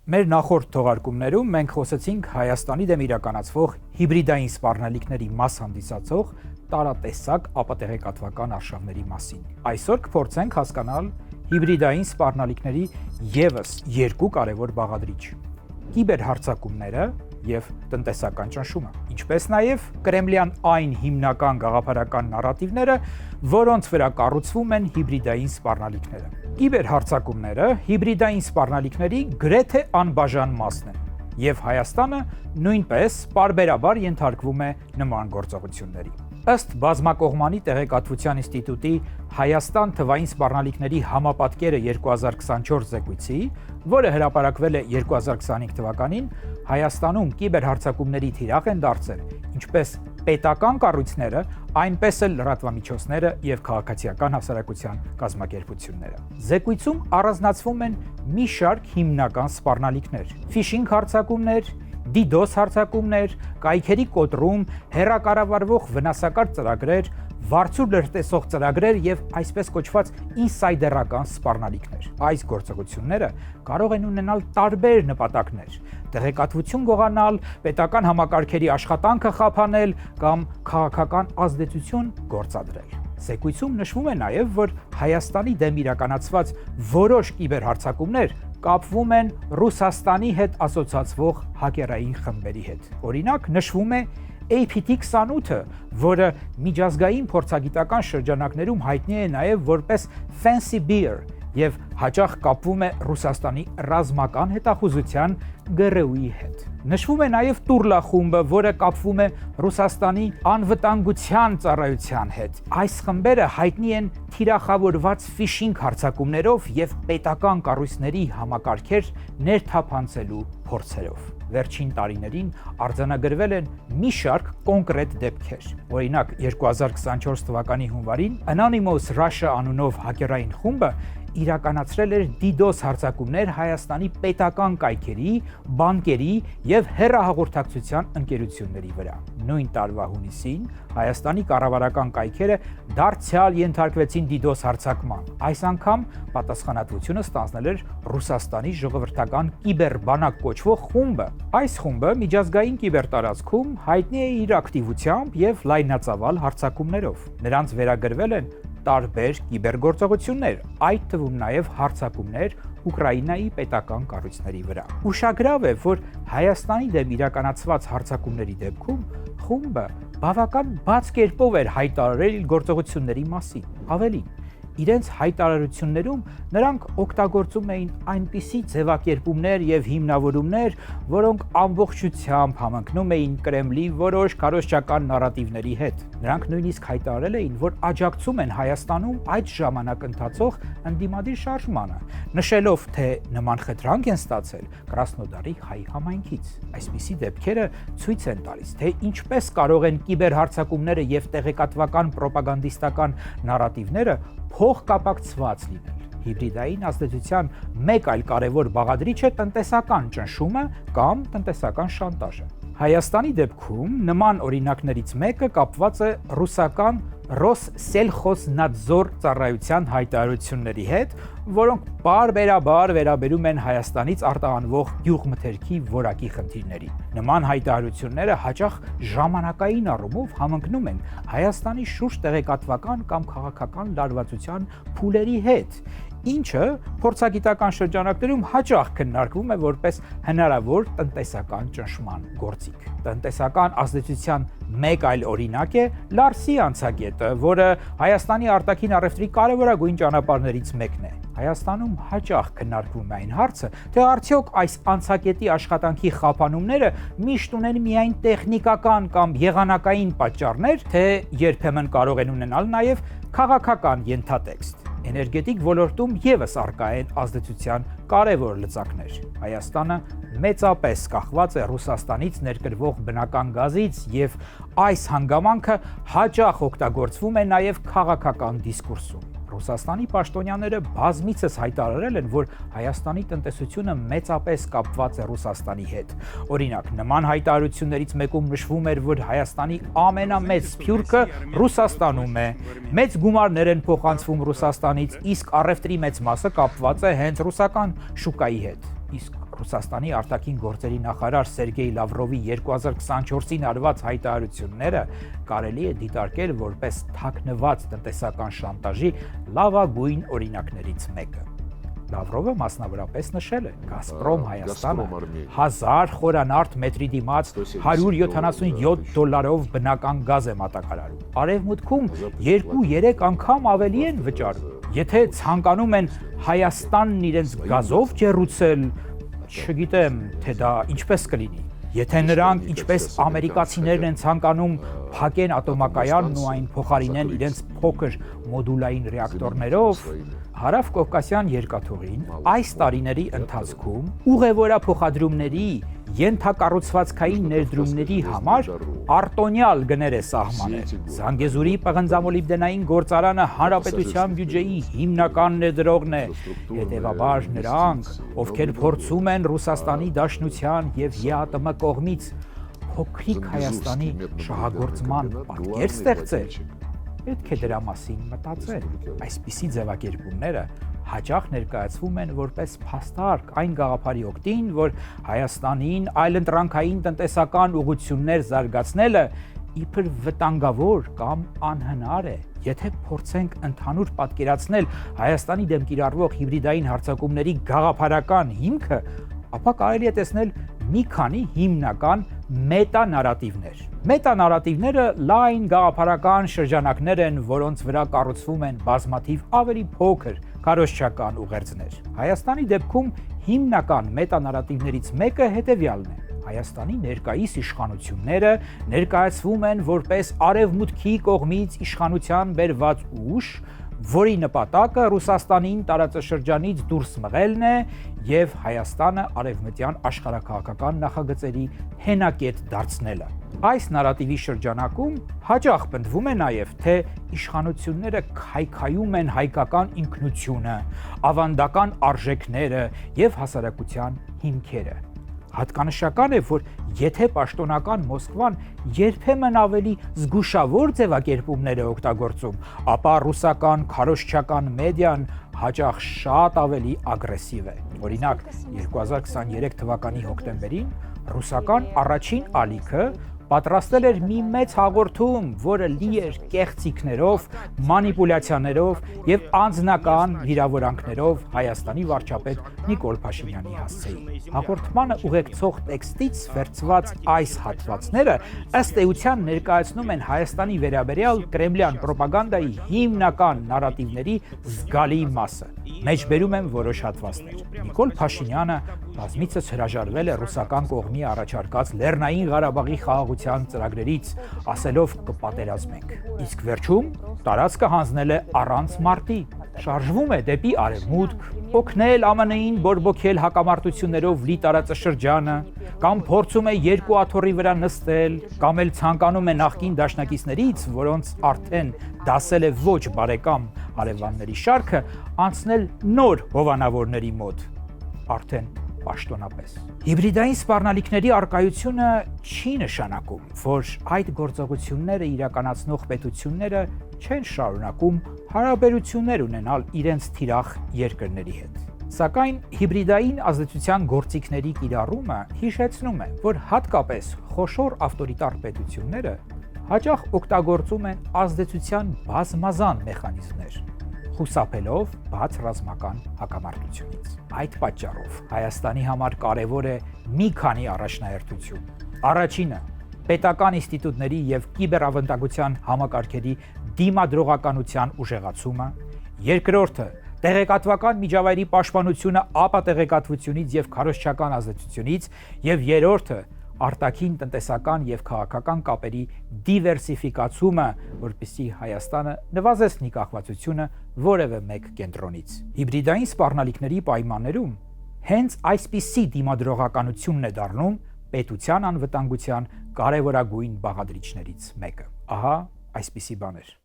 Մեր նախորդ թողարկումներում մենք խոսեցինք Հայաստանի դեմ իրականացվող հիբրիդային սպառնալիքների մաս հանդիսացող տարատեսակ ապատեղեկատվական արշավների մասին։ Այսօր կփորձենք հասկանալ հիբրիդային սպառնալիքների ևս երկու կարևոր բաղադրիչ՝ կիբերհարձակումները եւ տնտեսական ճնշումը, ինչպես նաեւ կրեմլյան այն հիմնական գաղափարական նարատիվները, որոնց վրա կառուցվում են հիբրիդային սպառնալիքները։ Կիբերհարձակումները հիբրիդային սպառնալիքների գրեթե անբաժան մասն են, եւ Հայաստանը նույնպես պարբերաբար ենթարկվում է նման գործողությունների։ Ըստ բազմակողմանի տեղեկատվության ինստիտուտի Հայաստան թվային սպառնալիքների համապատկերը 2024 զեկույցի, որը հրապարակվել է 2025 թվականին, Հայաստանում կիբերհարձակումների թիրախ են դարձել ինչպես պետական կառույցները, այնպես էլ լրատվամիջոցները եւ քաղաքացիական հասարակության կազմակերպությունները։ Զեկույցում առանձնացվում են մի շարք հիմնական սպառնալիքներ՝ ֆիշինգ հարձակումներ, DDoS հարձակումներ, կայքերի կոտրում, հեռակառավարվող վնասակար ծրագրեր, վարձու լրտեսող ծրագրեր եւ այսպես կոչված ինսայդերական սպառնալիքներ։ Այս գործողությունները կարող են ունենալ տարբեր նպատակներ՝ տեղեկատվություն գողանալ, պետական համակարգերի աշխատանքը խափանել կամ քաղաքական ազդեցություն գործադրել։ Զեկույցում նշվում է նաև, որ Հայաստանի դեմ իրականացված որոշ կիբերհարձակումներ կապվում են Ռուսաստանի հետ ասոցացվող հակերային խմբերի հետ։ Օրինակ, նշվում է APT28-ը, որը միջազգային փորձագիտական շրջանակներում հայտնի է նաև որպես Fancy Bear եւ հաճախ կապվում է Ռուսաստանի ռազմական հետախուզության ԳՌՈ-ի հետ։ Նշվում է նաև Տուրլա խումբը, որը կապվում է Ռուսաստանի անվտանգության ծառայության հետ։ Այս խմբերը հայտնի են թիրախավորված ֆիշինգ հարձակումներով եւ պետական կառույցների համակարգեր ներթափանցելու փորձերով։ Վերջին տարիներին արձանագրվել են մի շարք կոնկրետ դեպքեր։ Օրինակ, 2024 թվականի հունվարին Anonymous Russia անունով հակերային խումբը իրականացրել էր DDoS հարձակումներ Հայաստանի պետական կայքերի, բանկերի եւ հեռահաղորդակցության ընկերությունների վրա։ Նույն տարվա հունիսին Հայաստանի կառավարական կայքերը դարձյալ ենթարկվեցին DDoS հարձակման։ Այս անգամ պատասխանատվությունը ստանձնել էր Ռուսաստանի ժողովրդական կիբերբանակ կոչվող խումբը։ Այս խումբը միջազգային կիբերտարածքում հայտնի է իր ակտիվությամբ եւ լայնածավալ հարձակումներով։ Նրանց վերագրվել են տարբեր կիբերգործողություններ, այդ թվում նաև հարձակումներ Ուկրաինայի պետական կառույցների վրա։ Ուշագրավ է, որ Հայաստանի դեմ իրականացված հարձակումների դեպքում խումբը բավական բաց կերպով էր հայտարարել գործողությունների մասին։ Ավելին, իրենց հայտարարություններում նրանք օգտագործում էին այնպիսի ձևակերպումներ եւ հիմնավորումներ, որոնք ամբողջությամբ համընկնում էին Կրեմլի որոշ քարոզչական նարատիվների հետ։ Նրանք նույնիսկ հայտարարել էին, որ աջակցում են Հայաստանում այդ ժամանակ ընթացող ընդդիմադիր շարժմանը, նշելով, թե նման խնդրանք են ստացել Կրասնոդարի հայ համայնքից։ Այսպիսի դեպքերը ցույց են տալիս, թե ինչպես կարող են կիբերհարձակումները եւ տեղեկատվական պրոպագանդիստական նարատիվները փոխկապակցված լինել։ Հիբրիդային ազդեցության մեկ այլ կարևոր բաղադրիչ է տնտեսական ճնշումը կամ տնտեսական շանտաժը։ Հայաստանի դեպքում նման օրինակներից մեկը կապված է ռուսական Ռոսսելխոզնադզոր ծառայության հայտարարությունների հետ, որոնք պարբերաբար վերաբերում են Հայաստանից արտահանվող գյուղմթերքի որակի խնդիրներին։ Նման հայտարարությունները հաճախ ժամանակային առումով համընկնում են Հայաստանի շուրջ տեղեկատվական կամ քաղաքական լարվածության փուլերի հետ, ինչը փորձագիտական շրջանակներում հաճախ քննարկվում է որպես հնարավոր տնտեսական ճնշման գործիք։ Տնտեսական ազդեցության մեկ այլ օրինակ է Լարսի անցագետը, որը Հայաստանի արտաքին առևտրի կարևորագույն ճանապարհներից մեկն է։ Հայաստանում հաճախ քննարկվում է այն հարցը, թե արդյոք այս անցագետի աշխատանքի խափանումները միշտ ունեն միայն տեխնիկական կամ եղանակային պատճառներ, թե երբեմն կարող են ունենալ նաև քաղաքական ենթատեքստ։ Էներգետիկ ոլորտում ևս առկա են ազդեցության կարևոր լծակներ։ Հայաստանը մեծապես կախված է Ռուսաստանից ներկրվող բնական գազից եւ այս հանգամանքը հաճախ օգտագործվում է նաեւ քաղաքական դիսկուրսում։ Ռուսաստանի պաշտոնյաները բազմիցս հայտարարել են, որ Հայաստանի տնտեսությունը մեծապես կապված է Ռուսաստանի հետ։ Օրինակ, նման հայտարարություններից մեկում նշվում էր, որ Հայաստանի ամենամեծ սփյուռքը Ռուսաստանում է, մեծ գումարներ են փոխանցվում Ռուսաստանից, իսկ առևտրի մեծ մասը կապված է հենց ռուսական շուկայի հետ։ Իսկ Ռուսաստանի արտաքին գործերի նախարար Սերգեյ Լավրովի 2024-ին արված հայտարարությունները կարելի է դիտարկել որպես թաքնված տնտեսական շանտաժի լավագույն օրինակներից մեկը։ Լավրովը մասնավորապես նշել է. «Գազպրոմ Հայաստանը 1000 խորանարդ մետրի դիմաց $177 բնական գազ է մատակարարում։ Արևմուտքում 2-3 անգամ ավելի են վճարում։ Եթե ցանկանում են Հայաստանն իրենց գազով ջեռուցել, չգիտեմ, թե դա ինչպես կլինի։ Եթե նրանք, ինչպես ամերիկացիներն են ցանկանում, փակեն ատոմակայանն ու այն փոխարինեն իրենց փոքր մոդուլային ռեակտորներով, Հարավ-Կովկասյան երկաթուղին այս տարիների ընթացքում ուղևորափոխադրումների ենթակառուցվածքային ներդրումների համար արտոնյալ գներ է սահմանել։ Զանգեզուրի պղնձամոլիբդենային գործարանը հանրապետության բյուջեի հիմնական ներդրողն է։ Հետևաբար նրանք, ովքեր փորձում են Ռուսաստանի Դաշնության եւ ԵԱՏՄ կողմից փոքրիկ Հայաստանի շահագործման պատկեր ստեղծել, պետք է դրա մասին մտածել։ Այսպիսի ձևակերպումները հաճախ ներկայացվում են որպես փաստարկ այն գաղափարի օգտին, որ Հայաստանին այլընտրանքային տնտեսական ուղղություններ զարգացնելը իբր վտանգավոր կամ անհնար է։ Եթե փորձենք ընդհանուր պատկերացնել Հայաստանի դեմ կիրառվող հիբրիդային հարձակումների գաղափարական հիմքը, ապա կարելի է տեսնել մի քանի հիմնական մետանարատիվներ։ Մետանարատիվները լայն գաղափարական շրջանակներ են, որոնց վրա կառուցվում են բազմաթիվ ավելի փոքր քարոզչական ուղերձներ։ Հայաստանի դեպքում հիմնական մետանարատիվներից մեկը հետևյալն է. Հայաստանի ներկայիս իշխանությունները ներկայացվում են որպես արևմուտքի կողմից իշխանության բերված ուժ, որի նպատակը Ռուսաստանին տարածաշրջանից դուրս մղելն է եւ Հայաստանը արևմտյան աշխարհաքաղաքական նախագծերի հենակետ դարձնելը։ Այս նարատիվի շրջանակում հաճախ պնդվում է նաեւ, թե իշխանությունները քայքայում են հայկական ինքնությունը, ավանդական արժեքները եւ հասարակության հիմքերը։ Հատկանշական է, որ եթե պաշտոնական Մոսկվան երբեմն ավելի զգուշավոր ձևակերպումներ է օգտագործում, ապա ռուսական քարոզչական մեդիան հաճախ շատ ավելի ագրեսիվ է։ Օրինակ, 2023 թվականի հոկտեմբերին ռուսական առաջին ալիքը պատրաստել էր մի մեծ հաղորդում, որը լի էր կեղծիքներով, մանիպուլյացիաներով եւ անձնական վիրավորանքներով Հայաստանի վարչապետ Նիկոլ Փաշինյանի հասցեին։ Հաղորդմանը ուղեկցող տեքստից վերցված այս հատվածները ըստ էության ներկայացնում են Հայաստանի վերաբերյալ կրեմլյան ռոպագանդայի հիմնական նարատիվների զգալի մասը։ Մեջբերում են որոշ հատվածներ։ Նիկոլ Փաշինյանը բազմիցս հրաժարվել է ռուսական կողմի առաջարկած Լեռնային Ղարաբաղի խաղաղության ծրագրերից, ասելով կպատերազմենք։ Իսկ վերջում տարածքը հանձնել է առանց մարտի, շարժվում է դեպի արևմուտք, օգնել ԱՄՆ-ին բորբոքել հակամարտություններով լի տարածաշրջանը, կամ փորձում է երկու աթոռի վրա նստել, կամ էլ ցանկանում է նախկին դաշնակիցներից, որոնց արդեն դասել է ոչ բարեկամ հարևանների շարքը, անցնել նոր հովանավորների մոտ, արդեն պաշտոնապես։ Հիբրիդային սպառնալիքների առկայությունը չի նշանակում, որ այդ գործողությունները իրականացնող պետությունները չեն շարունակում հարաբերություններ ունենալ իրենց թիրախ երկրների հետ։ Սակայն հիբրիդային ազդեցության գործիքների կիրառումը հիշեցնում է, որ հատկապես խոշոր ավտորիտար պետությունները հաճախ օգտագործում են ազդեցության բազմազան մեխանիզմներ, խուսափելով բաց ռազմական հակամարտությունից։ Այդ պատճառով Հայաստանի համար կարևոր է մի քանի առաջնահերթություն։ Առաջինը՝ պետական ինստիտուտների եւ կիբերավանդակության համակարգերի դիմադրողականության ուժեղացումը, երկրորդը՝ տեղեկատվական միջավայրի պաշտպանությունը ապատեղեկատվությունից եւ քարոզչական ազդեցությունից, եւ երրորդը՝ արտաքին տնտեսական եւ քաղաքական կապերի դիվերսիֆիկացումը, որպեսզի Հայաստանը նվազեցնի կախվածությունը որևէ մեկ կենտրոնից։ Հիբրիդային սպառնալիքների պայմաններում հենց այսպիսի դիմադրողականությունն է դառնում պետության անվտանգության կարևորագույն բաղադրիչներից մեկը։ Ահա այսպիսի բաներ։